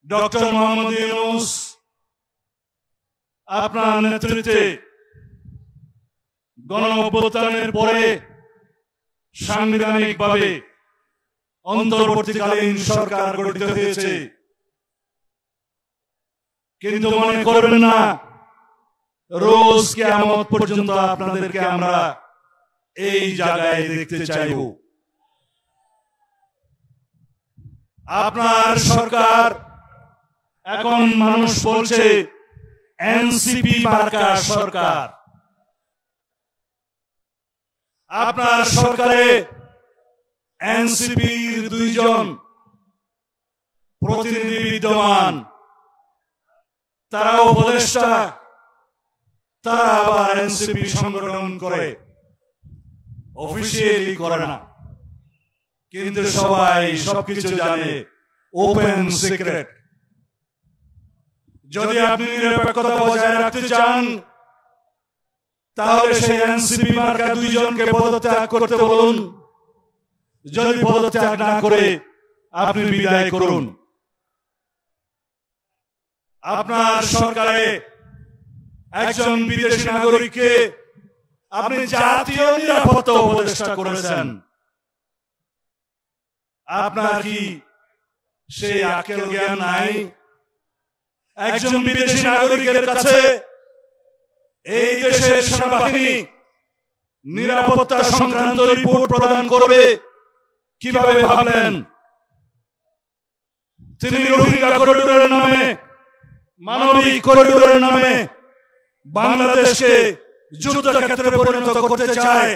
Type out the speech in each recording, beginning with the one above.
Doctor Mohammad Yunus আপনার নেতৃত্বে গণঅভ্যুত্থানের পরে সাংবিধানিকভাবে অন্তর্বর্তীকালীন সরকার গঠিত হয়েছে, কিন্তু মনে করবেন না রোজ কিয়ামত পর্যন্ত আপনাদেরকে আমরা এই জায়গায় দেখতে চাইব। আপনার সরকার এখন মানুষ বলছে এনসিপি মার্কা সরকার। আপনার সরকারে এনসিপির 2 জন প্রতিনিধি বিদ্যমান, তারা উপদেষ্টা, তারা আবার এনসিপি সংগঠন করে, অফিসিয়ালি করে না, কিন্তু সবাই সবকিছু জানে, ওপেন সিক্রেট। যদি আপনি নিরপেক্ষতা বজায় রাখতে চান তাহলে সেই এনসিপি মার্কা 2 জনকে পদত্যাগ করতে বলুন। যদি পদত্যাগ না করে আপনি বিদায় করুন। আপনার সরকারে একজন বিদেশি নাগরিককে আপনি জাতীয় নিরাপত্তা উপদেষ্টা করেছেন। আপনার কি সেই আকেল জ্ঞান নাই? একজন বিদেশি নাগরিকের কাছে এই দেশের সেনাবাহিনী নিরাপত্তা সংক্রান্ত রিপোর্ট প্রদান করবে কিভাবে ভাবলেন? তিনি রোহিঙ্গা করিডোরের নামে, মানবিক করিডোরের নামে বাংলাদেশকে যুদ্ধক্ষেত্রে পরিণত করতে চায়।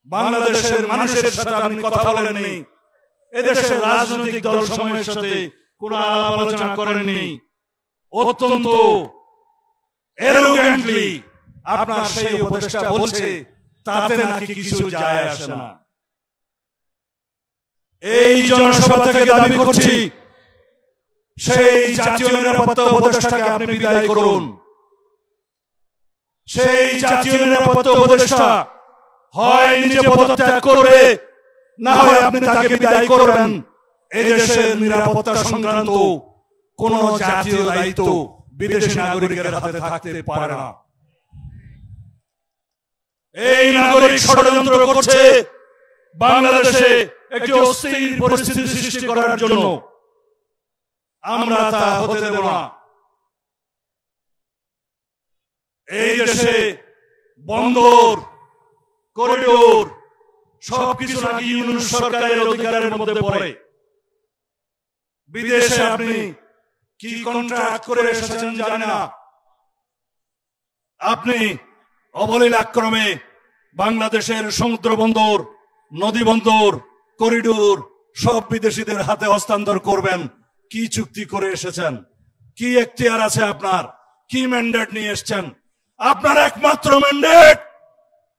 বাংলাদেশের মানুষের সাথে আপনি কথা বলেননি, এদেশের রাজনৈতিক দল সমূহের সাথে কোনো আলাপ আলোচনা করেননি। অত্যন্ত এরোগ্যান্টলি আপনার সেই উপদেষ্টা বলছে তাতে নাকি কিছু যায় আসে না। এই জনসভা থেকে দাবি করছি সেই জাতীয় নিরাপত্তা উপদেষ্টাকে আপনি বিদায় করুন। সেই জাতীয় নিরাপত্তা উপদেষ্টা হয় নিজে পদত্যাগ করবে, না হয় আপনি তাকে বিদায় করবেন। এই দেশের নিরাপত্তা সংক্রান্ত কোন জাতীয় দায়িত্ব বিদেশি নাগরিকের হাতে থাকতে পারে না। এই নাগরিক ষড়যন্ত্র করছে বাংলাদেশে একটি অস্থির পরিস্থিতি সৃষ্টি করার জন্য। আমরা তা হতে দেব না। এই দেশে বন্দর, করিডোর সবকিছু নাকি ইউনূস সরকারের অধিকারের মধ্যে পড়ে। বিদেশে আপনি কি কন্ট্রাক্ট করে এসেছেন জানি না। আপনি অবলীলাক্রমে বাংলাদেশের সমুদ্র বন্দর, নদী বন্দর, করিডোর সব বিদেশিদের হাতে হস্তান্তর করবেন। কি চুক্তি করে এসেছেন? কি এখতিয়ার আছে আপনার? কি ম্যান্ডেট নিয়ে এসেছেন? আপনার একমাত্র ম্যান্ডেট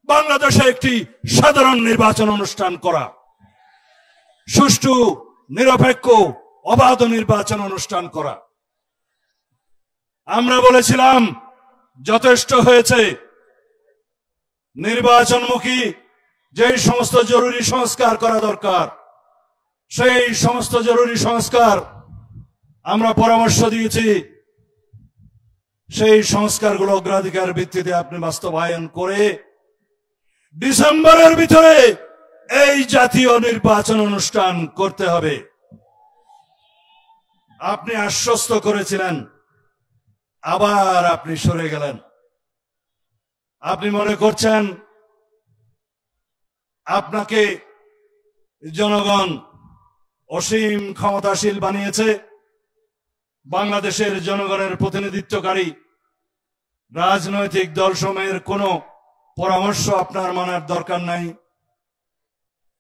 বাংলাদেশে একটি সাধারণ নির্বাচন অনুষ্ঠান করা, সুষ্ঠু, নিরপেক্ষ, অবাধ নির্বাচন অনুষ্ঠান করা। আমরা বলেছিলাম যথেষ্ট হয়েছে। নির্বাচনমুখী যে সমস্ত জরুরি সংস্কার করা দরকার সেই সমস্ত জরুরি সংস্কার আমরা পরামর্শ দিয়েছি। সেই সংস্কারগুলো অগ্রাধিকার ভিত্তিতে আপনি বাস্তবায়ন করে ডিসেম্বরের ভিতরে এই জাতীয় নির্বাচন অনুষ্ঠান করতে হবে। আপনি আশ্বস্ত করেছিলেন, আবার আপনি সরে গেলেন। আপনি মনে করছেন আপনাকে জনগণ অসীম ক্ষমতাশীল বানিয়েছে। বাংলাদেশের জনগণের প্রতিনিধিত্বকারী রাজনৈতিক দলসমূহের কোনো পরামর্শ আপনার মানার দরকার নাই।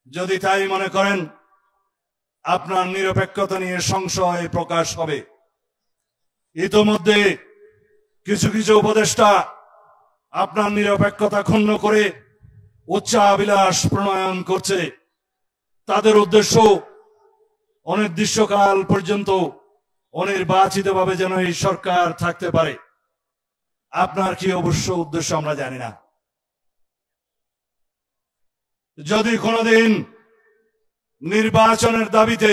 যদি তাই মনে করেন, আপনার নিরপেক্ষতা নিয়ে সংশয় প্রকাশ হবে। ইতোমধ্যে কিছু কিছু উপদেষ্টা আপনার নিরপেক্ষতা ক্ষুণ্ণ করে উচ্চাভিলাষ প্রণয়ন করছে। তাদের উদ্দেশ্য অনির্দিষ্টকাল পর্যন্ত অনির্বাচিতভাবে যেন এই সরকার থাকতে পারে। আপনার কি অবশ্য উদ্দেশ্য আমরা জানি না। যদি কোনদিন নির্বাচনের দাবিতে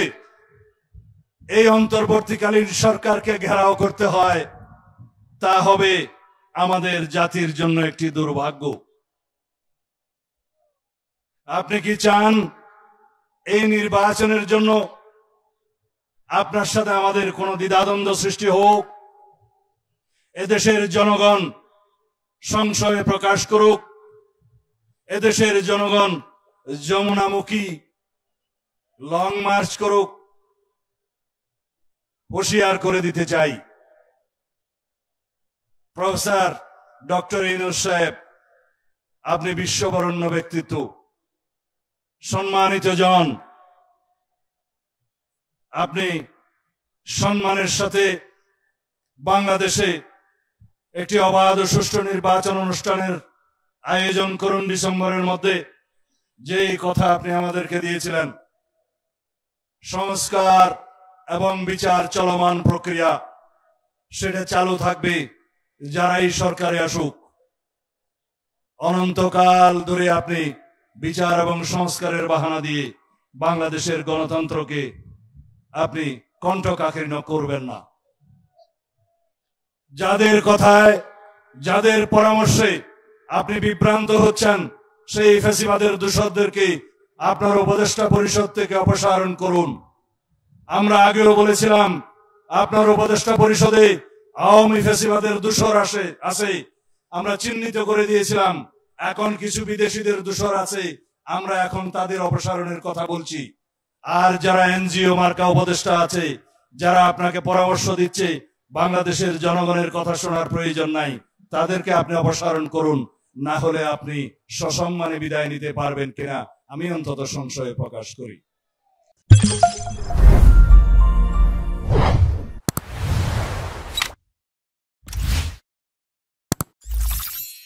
এই অন্তর্বর্তীকালীন সরকারকে ঘেরাও করতে হয়, তা হবে আমাদের জাতির জন্য একটি দুর্ভাগ্য। আপনি কি চান এই নির্বাচনের জন্য আপনার সাথে আমাদের কোনো দ্বিধাদ্বন্দ্ব সৃষ্টি হোক? এদেশের জনগণ সংশয় প্রকাশ করুক, এদেশের জনগণ যমুনামুখী লং মার্চ করুক? হুঁশিয়ার করে দিতে চাই, প্রফেসর ডক্টর ইউনূস সাহেব, আপনি বিশ্ববরণ্য ব্যক্তিত্ব, সম্মানিত জন, আপনি সম্মানের সাথে বাংলাদেশে একটি অবাধ ও সুষ্ঠু নির্বাচন অনুষ্ঠানের আয়োজন করুন ডিসেম্বরের মধ্যে। যেই কথা আপনি আমাদেরকে দিয়েছিলেন, সংস্কার এবং বিচার চলমান প্রক্রিয়া, সেটা চালু থাকবে যারাই সরকারে আসুক। অনন্তকাল ধরে আপনি বিচার এবং সংস্কারের বাহানা দিয়ে বাংলাদেশের গণতন্ত্রকে আপনি কণ্ঠকাকীর্ণ করবেন না। যাদের কথায়, যাদের পরামর্শে আপনি বিভ্রান্ত হচ্ছেন, সেই ফ্যাসিবাদের দূষরদেরকে আপনার উপদেষ্টা পরিষদ থেকে অপসারণ করুন। আমরা আগেও বলেছিলাম, আপনার উপদেষ্টা পরিষদে আওয়ামী ফ্যাসিবাদের দূষর আছে, আমরা চিহ্নিত করে দিয়েছিলাম। এখন কিছু বিদেশিদের দূষর আছে, আমরা এখন তাদের অপসারণের কথা বলছি। আর যারা এনজিও মার্কা উপদেষ্টা আছে, যারা আপনাকে পরামর্শ দিচ্ছে, বাংলাদেশের জনগণের কথা শোনার প্রয়োজন নাই, তাদেরকে আপনি অপসারণ করুন। না হলে আপনি সসম্মানে বিদায় নিতে পারবেন কিনা আমি অন্তত সংশয় প্রকাশ করি।